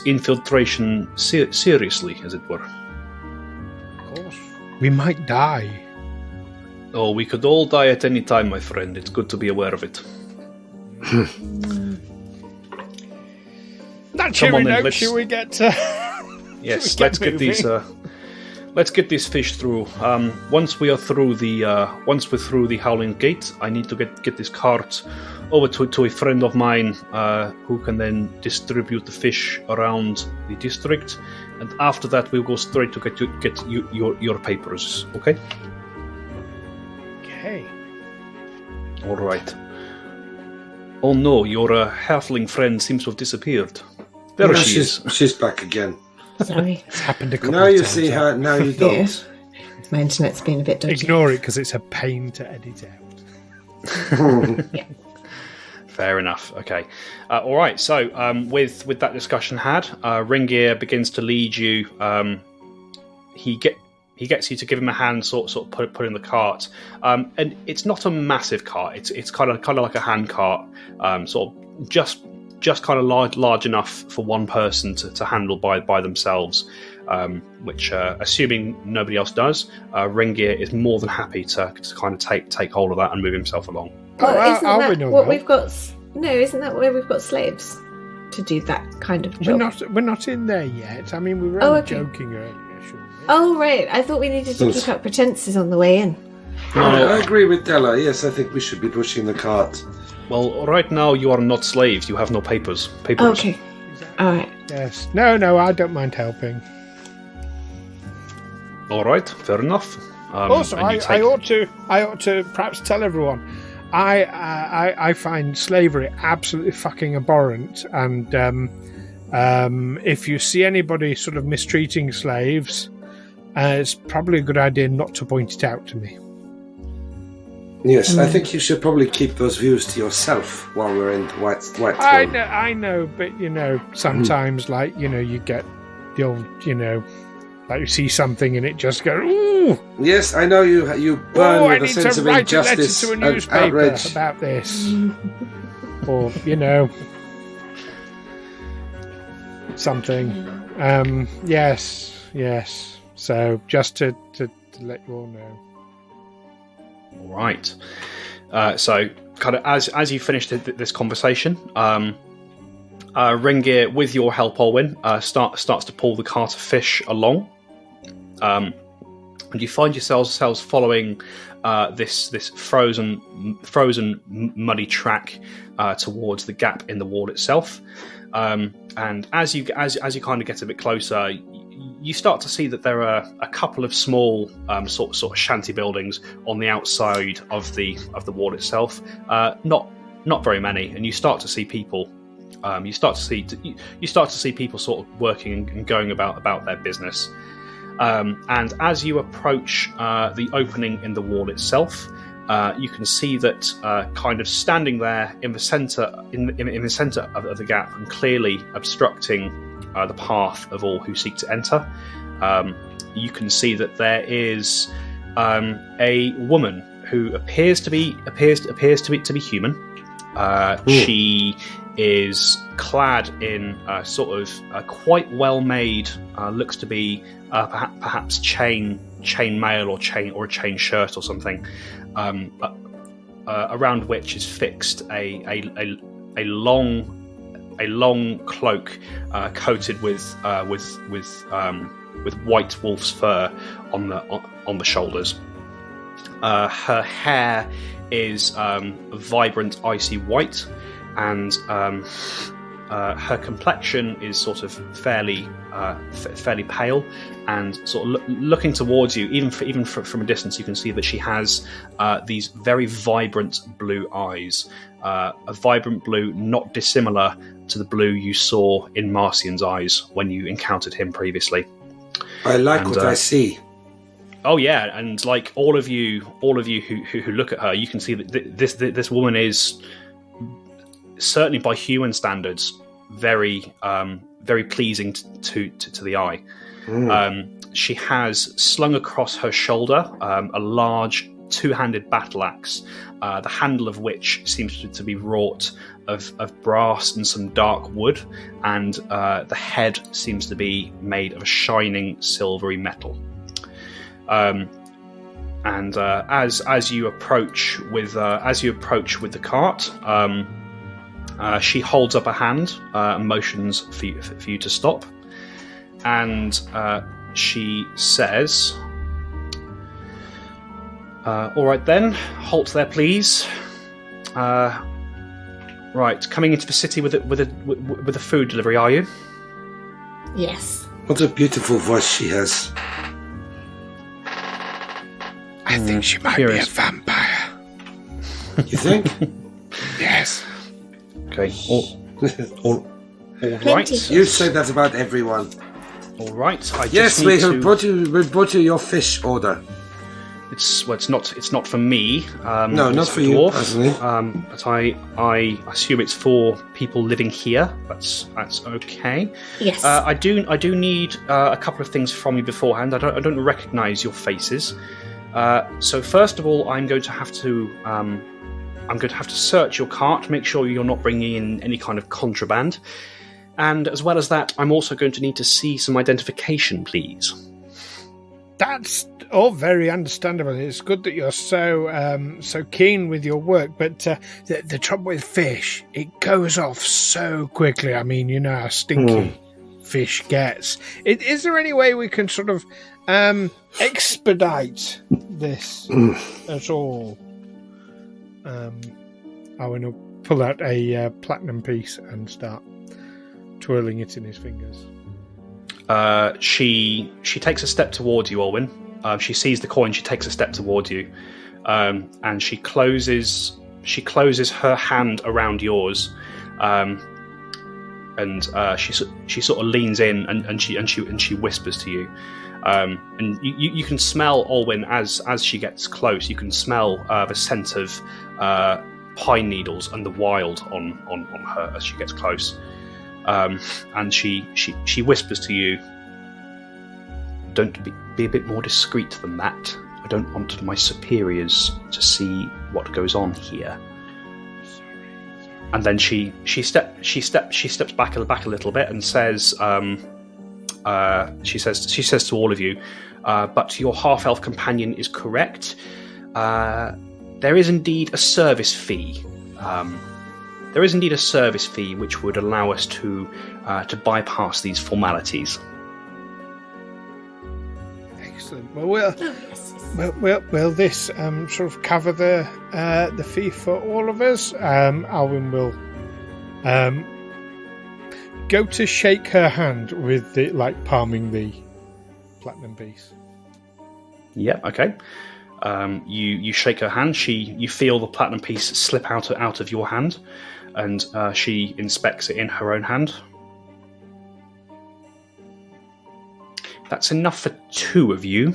infiltration seriously, as it were. Of course. We might die. Oh, we could all die at any time, my friend. It's good to be aware of it. That cheery note, shall we get yes, let's get these these fish through. Once we're through the Howling Gate, I need to get this cart over to a friend of mine who can then distribute the fish around the district, and after that we'll go straight to get your papers. Okay. Okay. All right. Oh no, your halfling friend seems to have disappeared. There she is. She's back again. Sorry. It's happened a couple Now of you times. see her. Now you don't. Yeah. My internet's been a bit dodgy. Ignore it because it's a pain to edit out. Yeah. Fair enough. Okay. All right. So, with that discussion had, Ringeirr begins to lead you. He gets you to give him a hand, sort of put in the cart, and it's not a massive cart. It's kind of like a hand cart, sort of just kind of large enough for one person to handle by themselves. Which, assuming nobody else does, Ringeirr is more than happy to kind of take hold of that and move himself along. Well, isn't I'll be that no what help. we've got? No, isn't that where we've got slaves to do that kind of job? We're not in there yet. I mean, we were Oh, only okay. joking earlier. Surely. Oh, right. I thought we needed to keep up pretenses on the way in. I agree with Della. Yes, I think we should be pushing the cart. Well, right now you are not slaves. You have no papers. Okay. All right. Yes. No, I don't mind helping. All right. Fair enough. Also, and you I ought to perhaps tell everyone. I find slavery absolutely fucking abhorrent, and if you see anybody sort of mistreating slaves, it's probably a good idea not to point it out to me. Yes, I think you should probably keep those views to yourself while we're in Whitethrone. I know, but sometimes you get the old like you see something and it just goes, ooh. Yes, I know you burn with a sense of I need injustice to write a letter to a and newspaper outrage. about this, or something. Yes. So just to let you all know. All right. So, kind of as you finished this conversation, Ringeirr, with your help, Olwyn, starts to pull the cart of fish along, and you find yourselves following this frozen muddy track towards the gap in the wall itself. And as you kind of get a bit closer, you start to see that there are a couple of small sort of shanty buildings on the outside of the wall itself. Not very many, and you start to see people. You start to see people sort of working and going about their business. And as you approach the opening in the wall itself, you can see that kind of standing there in the center in the center of the gap and clearly obstructing the path of all who seek to enter. You can see that there is a woman who appears to be human. She is clad in sort of quite well-made, looks to be perhaps chain mail or a chain shirt or something, around which is fixed a long cloak coated with white wolf's fur on the shoulders. Her hair is vibrant icy white, and her complexion is sort of fairly pale, and sort of looking towards you, even from a distance, you can see that she has these very vibrant blue eyes, a vibrant blue not dissimilar to the blue you saw in Marcian's eyes when you encountered him previously. I like what I see. Oh yeah, and like all of you who look at her, you can see that this woman is certainly by human standards very pleasing to the eye. She has slung across her shoulder a large two-handed battle axe, the handle of which seems to be wrought of brass and some dark wood, and the head seems to be made of a shining silvery metal. And as you approach with the cart, she holds up a hand, and motions for you to stop, and she says, "All right then, halt there, please. Right, coming into the city with a food delivery, are you?" Yes. What a beautiful voice she has. I think she might be a vampire. You think? Yes. Okay. All right. You say that about everyone. All right. Yes, we brought you your fish order. It's not for me. No, not for you personally. But I assume it's for people living here. That's okay. Yes. I do need a couple of things from you beforehand. I don't recognise your faces. So first of all, I'm going to have to search your cart, make sure you're not bringing in any kind of contraband, and as well as that, I'm also going to need to see some identification, please. That's all very understandable. It's good that you're so keen with your work, but the trouble with fish, it goes off so quickly. I mean, you know how stinky fish gets. Is there any way we can sort of expedite this at all? I want to pull out a platinum piece and start twirling it in his fingers. She takes a step towards you, Olwyn. She sees the coin. She takes a step towards you, and she closes her hand around yours, and she sort of leans in and she whispers to you. And you can smell, Olwyn, as she gets close. You can smell the scent of pine needles and the wild on her as she gets close. And she whispers to you, "Don't be a bit more discreet than that. I don't want my superiors to see what goes on here." And then she steps back a little bit and says, she says to all of you, "But your half-elf companion is correct. There is indeed a service fee. There is indeed a service fee which would allow us to bypass these formalities." Excellent. Well, will this sort of cover the fee for all of us? Alwyn will go to shake her hand with the palming the platinum piece. Yeah. Okay. You shake her hand. You feel the platinum piece slip out of your hand, and she inspects it in her own hand. That's enough for two of you.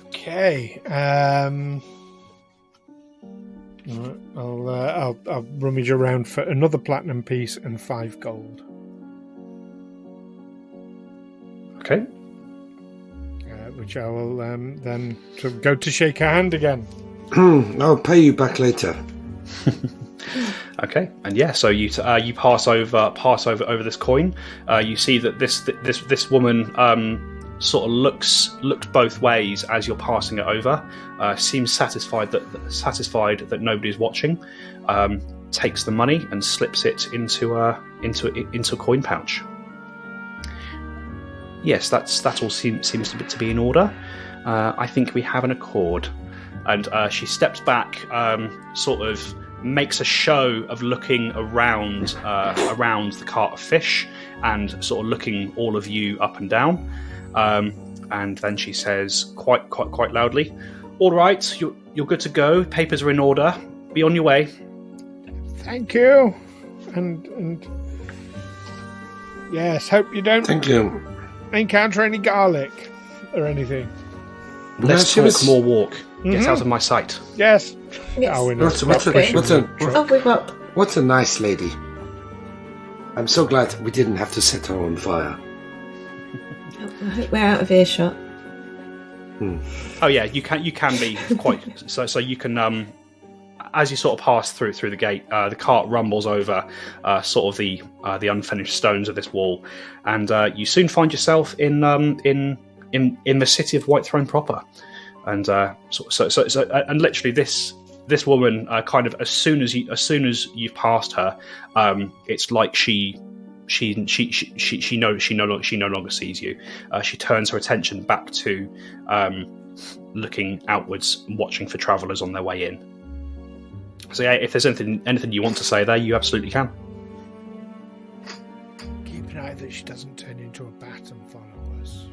Okay. I'll rummage around for another platinum piece and 5 gold. Okay. Which I will then sort of go to shake her hand again. I'll pay you back later. Okay, and yeah, so you pass over this coin. You see that this woman sort of looks both ways as you're passing it over. Seems satisfied that nobody's watching. Takes the money and slips it into a coin pouch. Yes, that all seems to be in order. I think we have an accord. And she steps back, sort of makes a show of looking around the cart of fish and sort of looking all of you up and down. And then she says quite loudly, "All right, you're good to go. Papers are in order. Be on your way." Thank you. And yes, hope you don't Thank you. encounter any garlic or anything. Less talk, more walk. Get out of my sight. Yes. Yes. Oh, we know. What's a nice lady. I'm so glad we didn't have to set her on fire. I hope we're out of earshot. Oh yeah, you can be quite so you can as you sort of pass through the gate, the cart rumbles over sort of the unfinished stones of this wall, and you soon find yourself in the city of Whitethrone proper. And and literally this woman kind of as soon as you've passed her, it's like she no longer sees you. She turns her attention back to looking outwards, watching for travellers on their way in. So yeah, if there's anything you want to say there, you absolutely can. Keep an eye that she doesn't turn into a bat and follow us.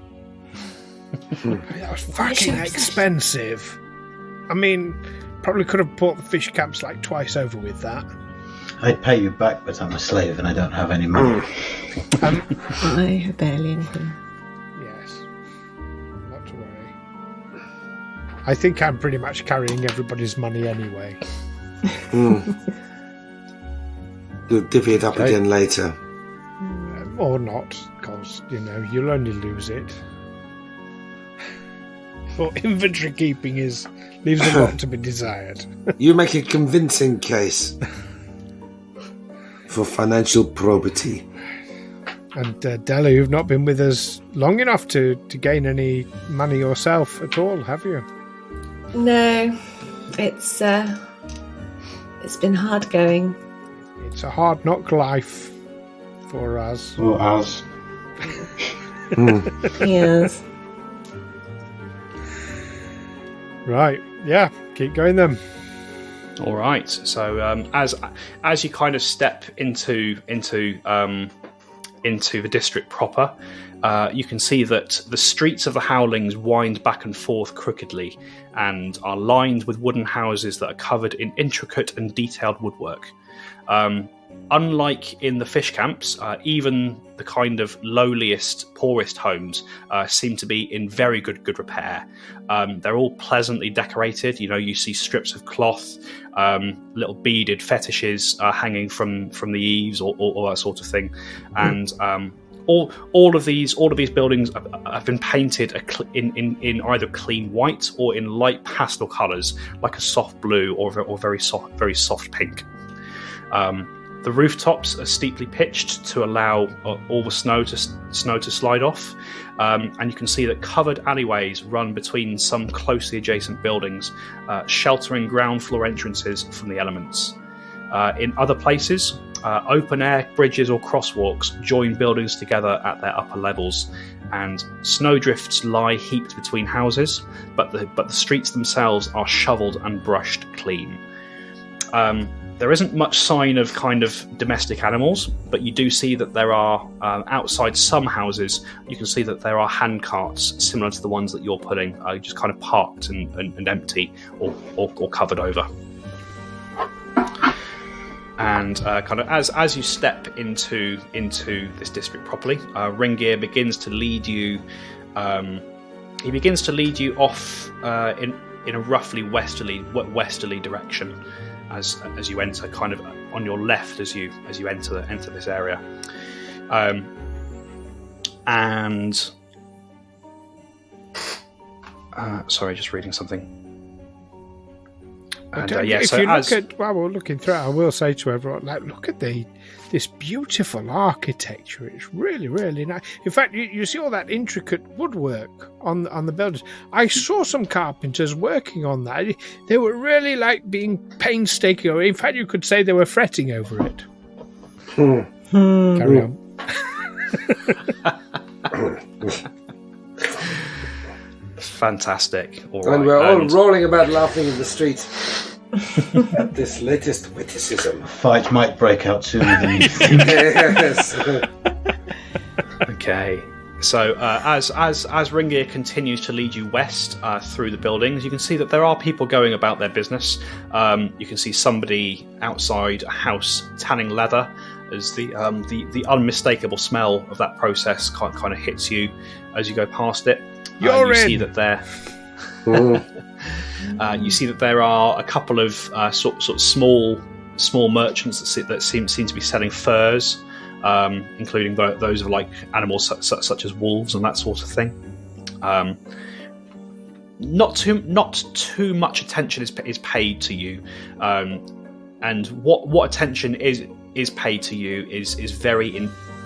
That was fucking expensive. I mean, probably could have bought the fish camps like twice over with that. I'd pay you back, but I'm a slave and I don't have any money. I have barely anything. Yes. Not to worry. I think I'm pretty much carrying everybody's money anyway. You'll divvy it up again later. Or not, because, you'll only lose it. But inventory keeping leaves a lot to be desired. You make a convincing case for financial probity. And Della, you've not been with us long enough to gain any money yourself at all, have you? No, it's been hard going. It's a hard knock life for us. Or us. Yes. Right, yeah, keep going then. All right. So as you kind of step into the district proper, you can see that the streets of the Howlings wind back and forth crookedly and are lined with wooden houses that are covered in intricate and detailed woodwork. Unlike in the fish camps, even the kind of lowliest, poorest homes seem to be in very good repair. They're all pleasantly decorated. You see strips of cloth, little beaded fetishes hanging from the eaves, or that sort of thing, and all of these buildings have been painted in either clean white or in light pastel colours, like a soft blue or very soft pink. The rooftops are steeply pitched to allow all the snow to slide off, and you can see that covered alleyways run between some closely adjacent buildings, sheltering ground floor entrances from the elements. In other places, open-air bridges or crosswalks join buildings together at their upper levels, and snowdrifts lie heaped between houses, but the streets themselves are shoveled and brushed clean. There isn't much sign of kind of domestic animals, but you do see that there are, outside some houses, you can see that there are hand carts similar to the ones that you're putting, just kind of parked and empty or covered over. And kind of as you step into this district properly, Ringeirr begins to lead you. He begins to lead you off in a roughly westerly direction. As you enter, kind of on your left as you enter this area, and sorry, just reading something. And, if you look at while we're looking through it, I will say to everyone, like, look at this beautiful architecture. It's really, really nice. In fact, you see all that intricate woodwork on the buildings. I saw some carpenters working on that. They were really like being painstaking. Or in fact, you could say they were fretting over it. Carry on. Fantastic. All right. And we're all rolling about laughing in the street at this latest witticism. Fight might break out sooner than you think. Yes. Okay. So as Ringeirr continues to lead you west through the buildings, you can see that there are people going about their business. You can see somebody outside a house tanning leather, as the unmistakable smell of that process kind of hits you as you go past it. You see that there. You see that there are a couple of sort of small merchants that seem to be selling furs, including those of like animals such as wolves and that sort of thing. Not too much attention is paid to you, and what attention is paid to you is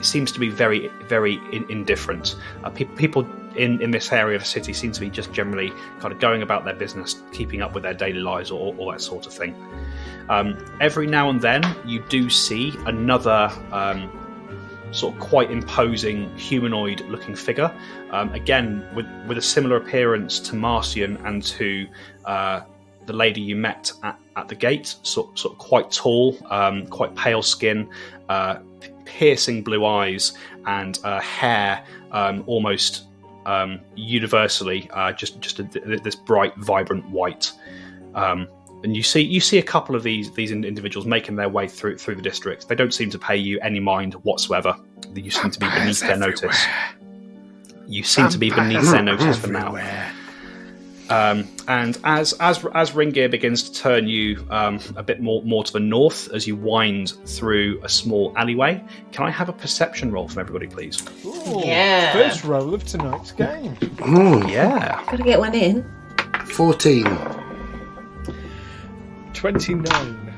seems to be very, very indifferent. People in this area of the city seem to be just generally kind of going about their business, keeping up with their daily lives or that sort of thing. Every now and then you do see another sort of quite imposing humanoid looking figure, again with a similar appearance to Marcian and to the lady you met at the gate, sort of quite tall, quite pale skin, piercing blue eyes, and hair almost universally just this bright, vibrant white. And you see a couple of these individuals making their way through the district. They don't seem to pay you any mind whatsoever. You seem to be beneath their notice. You seem to be beneath their notice for now. And as Ringeirr begins to turn you a bit more to the north as you wind through a small alleyway, can I have a perception roll from everybody, please? Ooh, yeah. First roll of tonight's game. Yeah. Gotta get one in. 14. 29.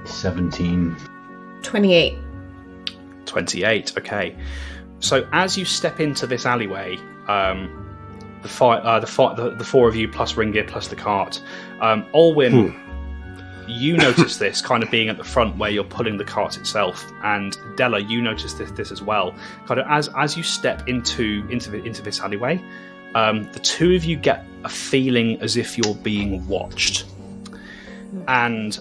17. 28. 28. Okay. So as you step into this alleyway, the four of you plus Ringeirr plus the cart, Olwyn, you notice this kind of being at the front where you're pulling the cart itself, and Della, you notice this as well. Kind of as you step into this alleyway, the two of you get a feeling as if you're being watched, and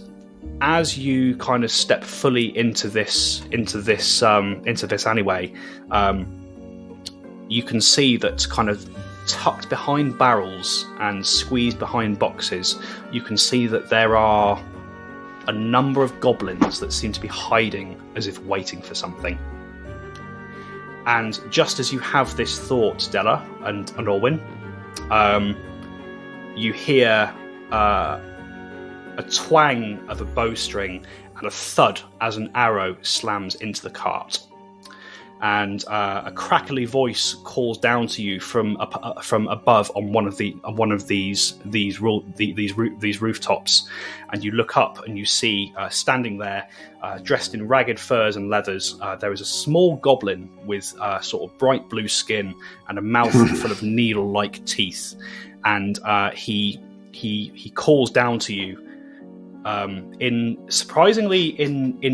as you kind of step fully into this alleyway, you can see that kind of tucked behind barrels and squeezed behind boxes, you can see that there are a number of goblins that seem to be hiding as if waiting for something. And just as you have this thought, Della and Olwyn, you hear a twang of a bowstring and a thud as an arrow slams into the cart. And a crackly voice calls down to you from above on one of these rooftops, and you look up and you see standing there, dressed in ragged furs and leathers, there is a small goblin with sort of bright blue skin and a mouth full of needle-like teeth, and he calls down to you in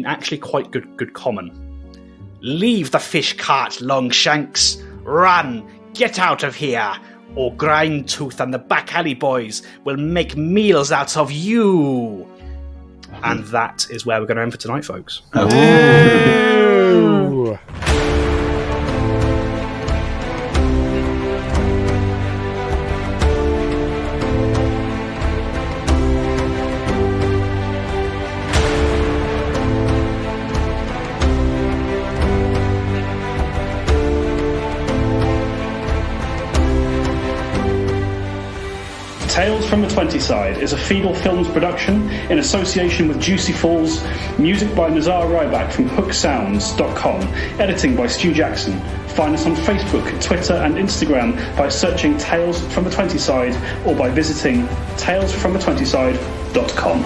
actually quite good common. Leave the fish cart, Longshanks. Run! Get out of here! Or Grindtooth and the back alley boys will make meals out of you! And that is where we're going to end for tonight, folks. Oh. Tales from the 20 Side is a Feedle Films production in association with Juicy Falls, music by Nazar Ryback from hooksounds.com, editing by Stu Jackson. Find us on Facebook, Twitter and Instagram by searching Tales from the 20 Side or by visiting talesfromthe20side.com. smuggle.com.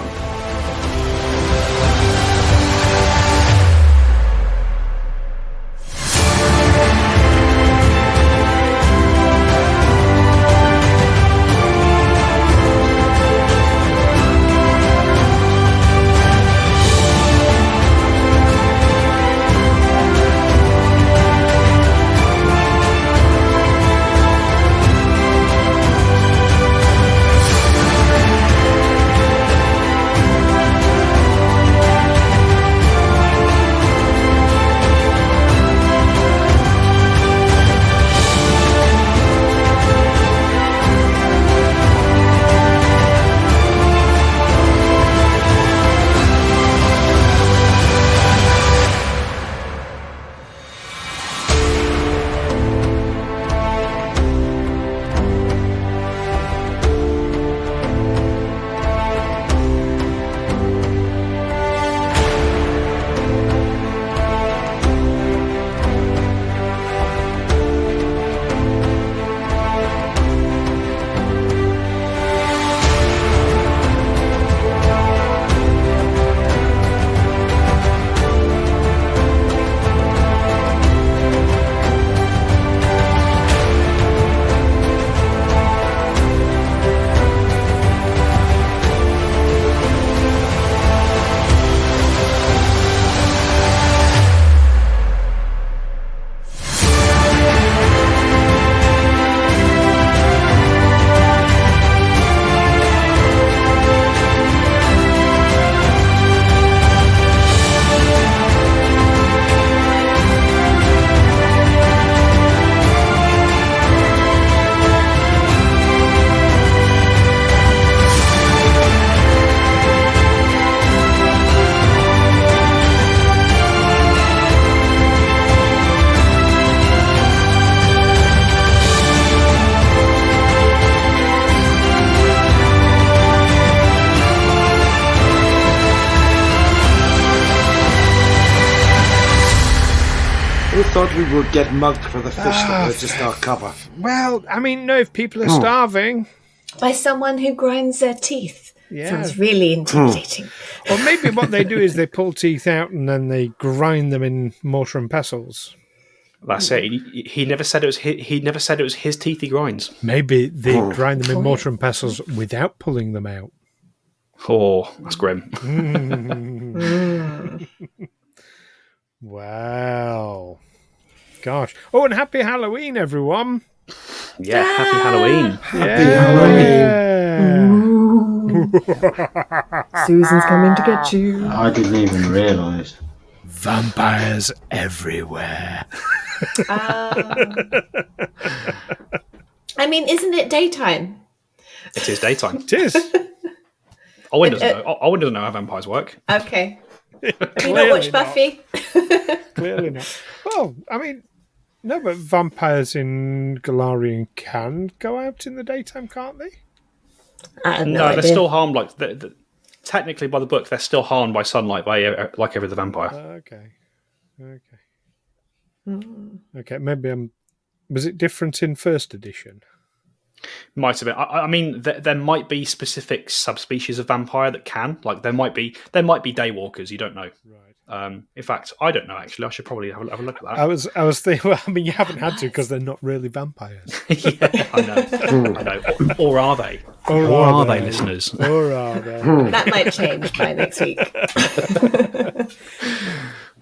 Thought we would get mugged for the fish that were just our cover. Well, I mean, no, if people are starving. By someone who grinds their teeth. Yeah. Sounds really intimidating. Or maybe what they do is they pull teeth out and then they grind them in mortar and pestles. That's it. He never said it was his teeth he grinds. Maybe they grind them in mortar and pestles without pulling them out. Oh, that's grim. Wow. Gosh. Oh, and happy Halloween, everyone. Yeah, happy Halloween. Happy Halloween. Susan's coming to get you. I didn't even realise. Vampires everywhere. I mean, isn't it daytime? It is daytime. It is. Owen doesn't know how vampires work. Okay. Have you not watched Buffy? Clearly not. Well, I mean, no, but vampires in Galarian can go out in the daytime, can't they? No, they're still harmed. Like technically, by the book, they're still harmed by sunlight, like every other vampire. Okay. Maybe was it different in first edition? Might have been. I mean, there might be specific subspecies of vampire that can. Like there might be daywalkers. You don't know. Right. In fact, I don't know. Actually, I should probably have a look at that. I was thinking. Well, I mean, you haven't had to because they're not really vampires. Yeah, I know. Or are they? Or are they, listeners? Or are they? That might change by next week.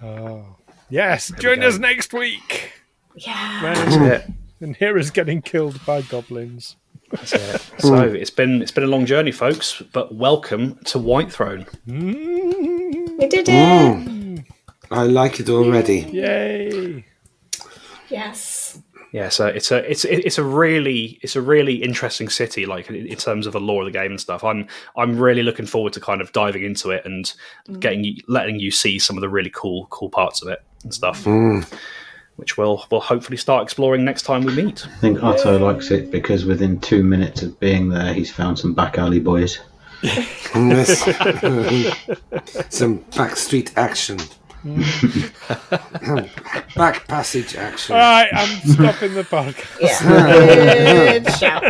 Oh, yes. Join us next week. Yeah. And Hera's getting killed by goblins. That's it. So it's been a long journey, folks. But welcome to Whitethrone. We did it. I like it already. Yay! Yes. Yeah, so it's a really interesting city, like in terms of the lore of the game and stuff. I'm really looking forward to kind of diving into it and letting you see some of the really cool parts of it and stuff, which we'll hopefully start exploring next time we meet. I think Otto likes it because within 2 minutes of being there, he's found some back alley boys. Some backstreet action. Back passage action. All right, I'm stopping the podcast. Yeah. Good shout.